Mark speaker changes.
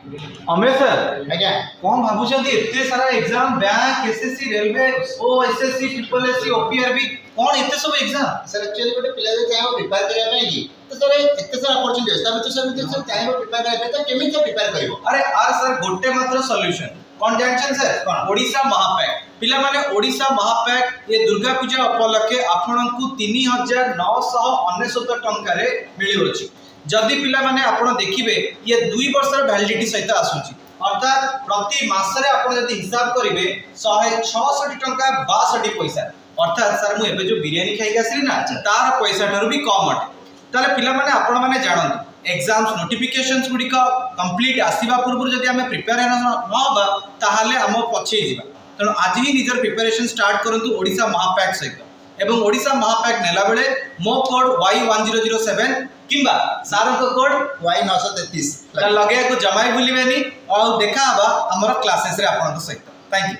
Speaker 1: Amesh sir
Speaker 2: आज्ञा
Speaker 1: कौन भावुଛନ୍ତି एते सारा एग्जाम बैंक एसएससी रेलवे ओ एसएससी ट्रिपल एससी ओपीआरबी कौन एते सब एग्जाम
Speaker 2: सर एक्चुअली गोटे पिला जे चाहे प्रिपेयर करबा पई की तो सर एते सारा अपॉर्चुनिटी है तब तो सर चाहे प्रिपेयर करबा तो केमी से प्रिपेयर करबो
Speaker 1: अरे आर सर गोटे मात्र सॉल्यूशन कौन जानछन सर ओडिसा महापैक पिला माने ओडिसा महापैक ये दुर्गा पूजा उपलक्षे आपनकु 3999 टंका रे मिलियो अछि जदि पिला माने आपण देखिबे ये 2 वर्षर वैलिडिटी सहित आसुची अर्थात प्रति मासरे आपण जदि हिसाब करिवे 166 टंका 62 पैसा अर्थात सर मु एबे जो बिरयानी खाइ आसली ना तार पैसा ठर भी कम अटे ताले पिला माने आपण माने जानंतु एग्जाम्स नोटिफिकेशंस गुडी का कंप्लीट आसीबा पूर्व जदि हमें प्रिपेयर न होबा ताहाले हम पछे जिबा तेणु आज ही निजर प्रिपरेशन स्टार्ट करंतु ओडिसा महापैक सहित एवं ओडिसा महापैक नेला बेले मो कोड Y1007 किंबा सार को कोड
Speaker 2: Y933
Speaker 1: लगे को जमाई भूलिबेनी और देखा हबा हमर क्लासेस रे आपन सहित थैंक यू।